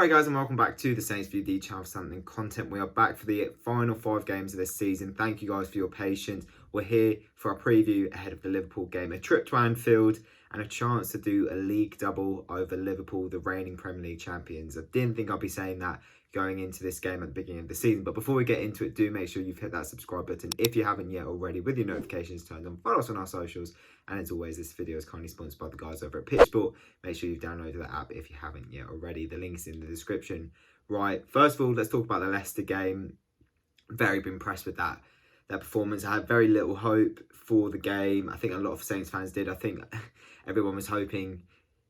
Alright guys, and welcome back to the Saints View the Southampton content. We are back for the final 5 games of this season. Thank you guys for your patience. We're here for our preview ahead of the Liverpool game. A trip to Anfield and a chance to do a league double over Liverpool, the reigning Premier League champions. I didn't think I'd be saying that going into this game at the beginning of the season. But before we get into it, do make sure you've hit that subscribe button if you haven't yet already, with your notifications turned on. Follow us on our socials. And as always, this video is kindly sponsored by the guys over at Pitchsport. Make sure you've downloaded the app if you haven't yet already. The link's in the description. Right, first of all, let's talk about the Leicester game. Very impressed with that performance. I had very little hope for the game. I think a lot of Saints fans did. I think everyone was hoping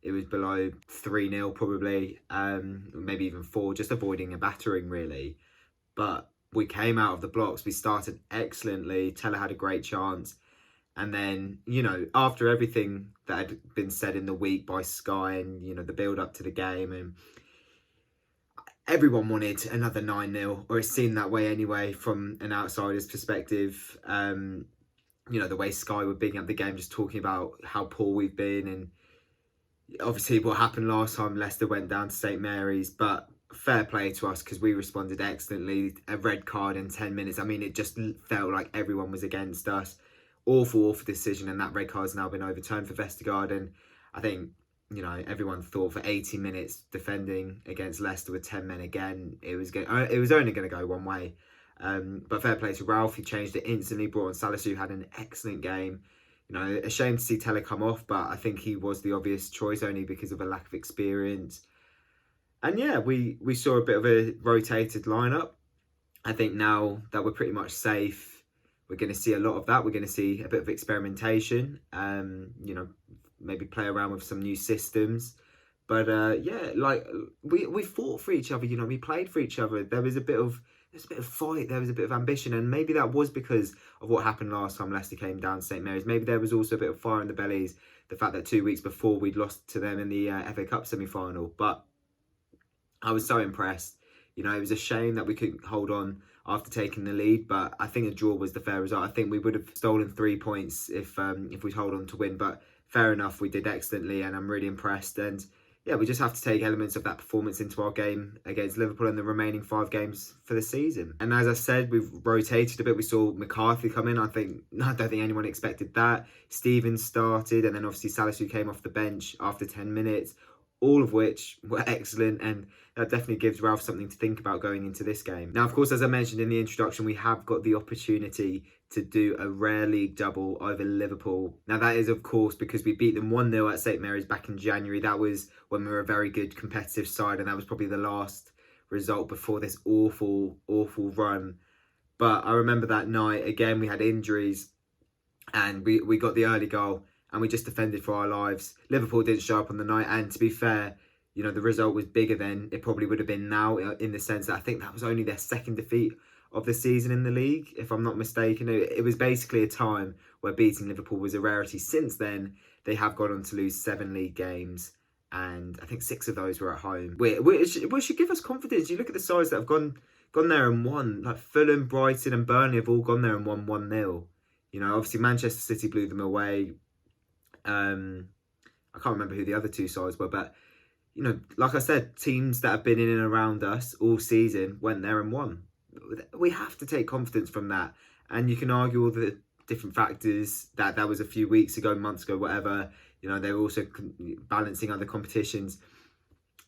it was below 3-0 probably, maybe even 4, just avoiding a battering really. But we came out of the blocks. We started excellently. Teller had a great chance. And then, you know, after everything that had been said in the week by Sky and, you know, the build-up to the game, and everyone wanted another 9-0, or it seemed that way anyway from an outsider's perspective. You know, the way Sky were bigging up the game, just talking about how poor we've been, and obviously what happened last time, Leicester went down to St Mary's, but fair play to us because we responded excellently. A red card in 10 minutes. I mean, it just felt like everyone was against us. Awful decision, and that red card's now been overturned for Vestergaard. And I think, you know, everyone thought for 80 minutes defending against Leicester with 10 men again, it was only going to go one way. But fair play to Ralph. He changed it instantly, brought on Salas, who had an excellent game. You know, a shame to see Teller come off, but I think he was the obvious choice only because of a lack of experience. And yeah, we saw a bit of a rotated lineup. I think now that we're pretty much safe, we're going to see a lot of that. We're going to see a bit of experimentation, you know, maybe play around with some new systems. But yeah, like we fought for each other, you know, we played for each other. There was a bit of fight, there was a bit of ambition, and maybe that was because of what happened last time Leicester came down to St Mary's. Maybe there was also a bit of fire in the bellies, the fact that 2 weeks before we'd lost to them in the FA Cup semi-final. But I was so impressed. You know, it was a shame that we couldn't hold on after taking the lead, but I think a draw was the fair result. I think we would have stolen 3 points if we'd hold on to win, but fair enough, we did excellently, and I'm really impressed. And yeah, we just have to take elements of that performance into our game against Liverpool in the remaining 5 games for the season. And as I said, we've rotated a bit. We saw McCarthy come in. I don't think anyone expected that. Stevens started, and then obviously Salas, who came off the bench after 10 minutes, all of which were excellent, and that definitely gives Ralph something to think about going into this game. Now, of course, as I mentioned in the introduction, we have got the opportunity to do a rare league double over Liverpool. Now, that is, of course, because we beat them 1-0 at St Mary's back in January. That was when we were a very good competitive side, and that was probably the last result before this awful, awful run. But I remember that night, again, we had injuries, and we got the early goal, and we just defended for our lives. Liverpool didn't show up on the night, and to be fair, you know, the result was bigger than it probably would have been now, in the sense that I think that was only their 2nd defeat of the season in the league, if I'm not mistaken. It was basically a time where beating Liverpool was a rarity. Since then, they have gone on to lose 7 league games, and I think 6 of those were at home, which should give us confidence. You look at the sides that have gone there and won. Like Fulham, Brighton and Burnley have all gone there and won 1-0. You know, obviously Manchester City blew them away. I can't remember who the other 2 sides were, but you know, like I said, teams that have been in and around us all season went there and won. We have to take confidence from that. And you can argue all the different factors that was a few weeks ago, months ago, whatever. You know, they were also balancing other competitions.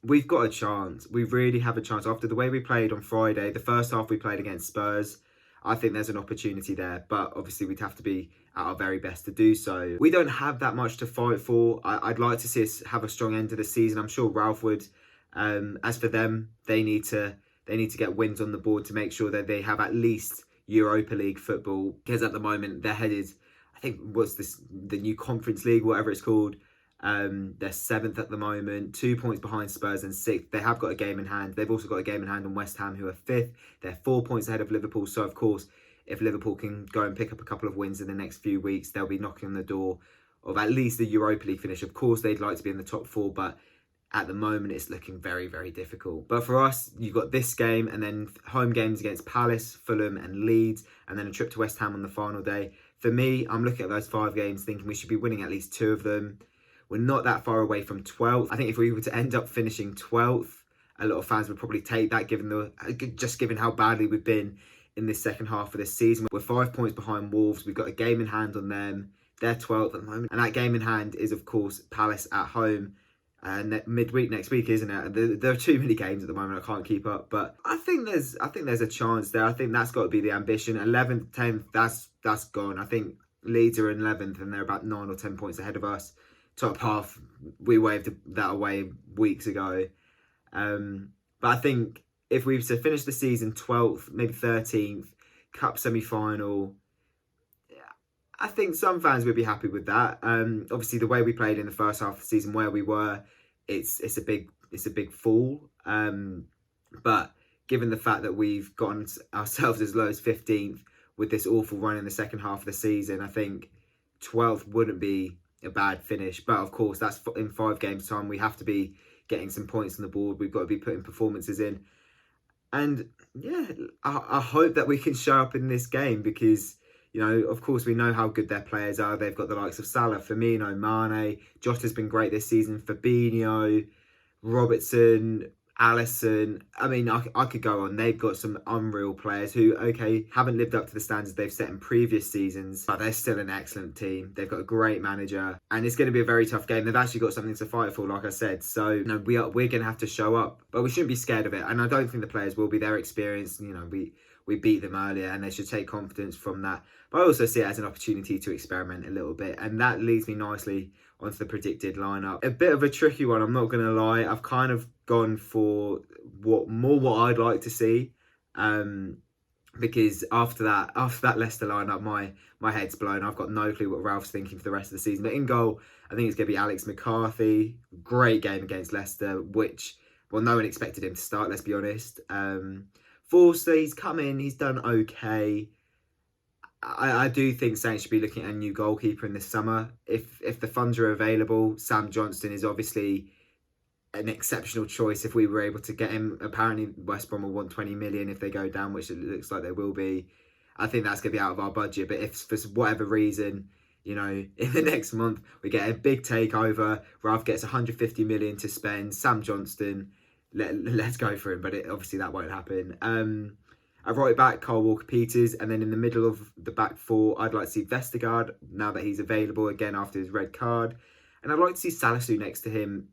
We've got a chance. We really have a chance. After the way we played on Friday, the first half we played against Spurs, I think there's an opportunity there, but obviously we'd have to be at our very best to do so. We don't have that much to fight for. I'd like to see us have a strong end to the season. I'm sure Ralph would. As for them, they need to get wins on the board to make sure that they have at least Europa League football, because at the moment they're headed, I think, the new Conference League, whatever it's called. They're 7th at the moment, 2 points behind Spurs and 6th. They have got a game in hand. They've also got a game in hand on West Ham, who are 5th. They're 4 points ahead of Liverpool. So, of course, if Liverpool can go and pick up a couple of wins in the next few weeks, they'll be knocking on the door of at least the Europa League finish. Of course, they'd like to be in the top 4, but at the moment, it's looking very, very difficult. But for us, you've got this game and then home games against Palace, Fulham and Leeds, and then a trip to West Ham on the final day. For me, I'm looking at those 5 games thinking we should be winning at least 2 of them. We're not that far away from 12th. I think if we were to end up finishing 12th, a lot of fans would probably take that, given how badly we've been in this second half of this season. We're 5 points behind Wolves. We've got a game in hand on them. They're 12th at the moment, and that game in hand is, of course, Palace at home. Midweek next week, isn't it? There are too many games at the moment. I can't keep up, but I think there's a chance there. I think that's got to be the ambition. 11th, 10th, that's gone. I think Leeds are in 11th, and they're about 9 or 10 points ahead of us. Top half, we waved that away weeks ago. But I think if we were to finish the season 12th, maybe 13th, cup semi-final, I think some fans would be happy with that. Obviously, the way we played in the first half of the season, where we were, it's a big fall. But given the fact that we've gotten ourselves as low as 15th with this awful run in the second half of the season, I think 12th wouldn't be a bad finish. But of course, that's in 5 games' time. We have to be getting some points on the board. We've got to be putting performances in. And yeah, I hope that we can show up in this game because, you know, of course, we know how good their players are. They've got the likes of Salah, Firmino, Mane. Jota's been great this season. Fabinho, Robertson, Alisson. I mean, I could go on. They've got some unreal players who, okay, haven't lived up to the standards they've set in previous seasons, but they're still an excellent team. They've got a great manager, and it's going to be a very tough game. They've actually got something to fight for, like I said. So, you know, we're going to have to show up, but we shouldn't be scared of it. And I don't think the players will be. Their experience, you know, we beat them earlier, and they should take confidence from that. But I also see it as an opportunity to experiment a little bit, and that leads me nicely onto the predicted lineup. A bit of a tricky one, I'm not going to lie. I've kind of gone for what I'd like to see, because after that Leicester lineup, my head's blown. I've got no clue what Ralph's thinking for the rest of the season. But in goal, I think it's going to be Alex McCarthy. Great game against Leicester, which, well, no one expected him to start, let's be honest. Forster, he's come in, he's done okay. I do think Saints should be looking at a new goalkeeper in this summer. If the funds are available, Sam Johnston is obviously an exceptional choice if we were able to get him. Apparently, West Brom will want 20 million if they go down, which it looks like they will be. I think that's going to be out of our budget. But if for whatever reason, you know, in the next month, we get a big takeover, Ralph gets 150 million to spend, Sam Johnston, let's go for him. But obviously that won't happen. At right back, Kyle Walker-Peters, and then in the middle of the back four, I'd like to see Vestergaard, now that he's available again after his red card. And I'd like to see Salisu next to him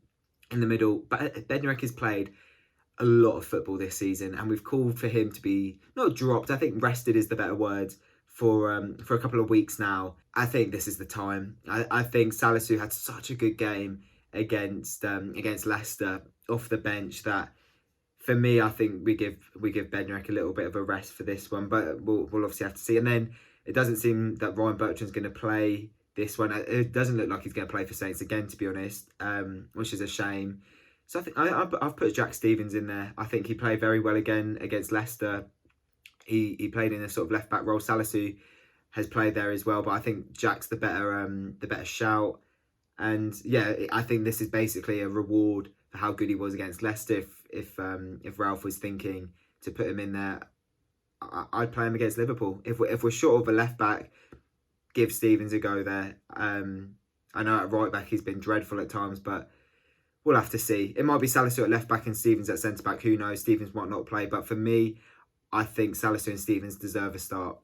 in the middle. But Bednarek has played a lot of football this season, and we've called for him to be, not dropped, I think rested is the better word, for a couple of weeks now. I think this is the time. I think Salisu had such a good game against Leicester off the bench that, for me, I think we give Bednarek a little bit of a rest for this one, but we'll obviously have to see. And then it doesn't seem that Ryan Bertrand's going to play this one. It doesn't look like he's going to play for Saints again, to be honest, which is a shame. So I think I've put Jack Stevens in there. I think he played very well again against Leicester. He played in a sort of left back role. Salisu has played there as well, but I think Jack's the better shout. And yeah, I think this is basically a reward for how good he was against Leicester. If Ralph was thinking to put him in there, I'd play him against Liverpool. If we're short of a left back, give Stevens a go there. I know at right back he's been dreadful at times, but we'll have to see. It might be Salisu at left back and Stevens at centre back. Who knows? Stevens might not play, but for me, I think Salisu and Stevens deserve a start.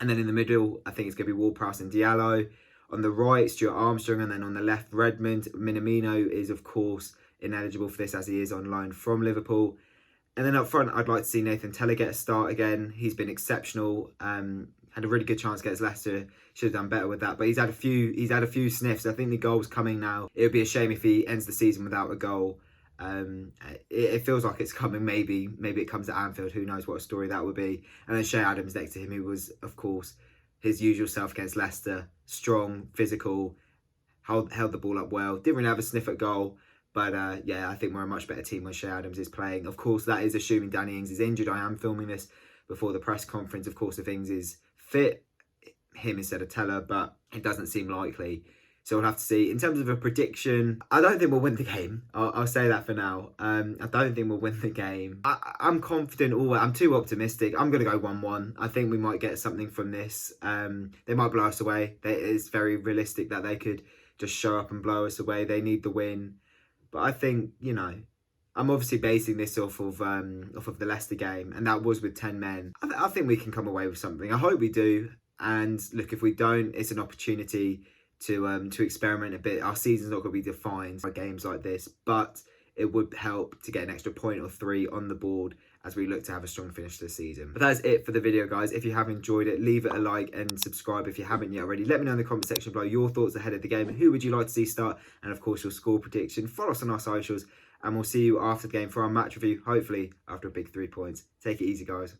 And then in the middle, I think it's going to be Ward-Prowse and Diallo. On the right, Stuart Armstrong, and then on the left, Redmond. Minamino is, of course, ineligible for this as he is on loan from Liverpool. And then up front, I'd like to see Nathan Tella get a start again. He's been exceptional. Had a really good chance against Leicester. Should have done better with that, but he's had a few sniffs. I think the goal's coming now. It would be a shame if he ends the season without a goal. It feels like it's coming. Maybe it comes at Anfield. Who knows what a story that would be. And then Shea Adams next to him, who was, of course, his usual self against Leicester. Strong, physical, held the ball up well. Didn't really have a sniff at goal. But yeah, I think we're a much better team when Shea Adams is playing. Of course, that is assuming Danny Ings is injured. I am filming this before the press conference. Of course, if Ings is fit, him instead of Teller, but it doesn't seem likely. So we'll have to see. In terms of a prediction, I don't think we'll win the game. I'll say that for now. I don't think we'll win the game. I'm confident. I'm too optimistic. I'm going to go 1-1. I think we might get something from this. They might blow us away. It's very realistic that they could just show up and blow us away. They need the win. But I think, you know, I'm obviously basing this off of the Leicester game, and that was with 10 men. I think we can come away with something. I hope we do. And look, if we don't, it's an opportunity to experiment a bit. Our season's not going to be defined by games like this, but it would help to get an extra point or 3 on the board as we look to have a strong finish to the season. But that's it for the video, guys. If you have enjoyed it, leave it a like and subscribe if you haven't yet already. Let me know in the comment section below your thoughts ahead of the game. Who would you like to see start? And of course, your score prediction. Follow us on our socials, and we'll see you after the game for our match review, hopefully after a big 3 points. Take it easy, guys.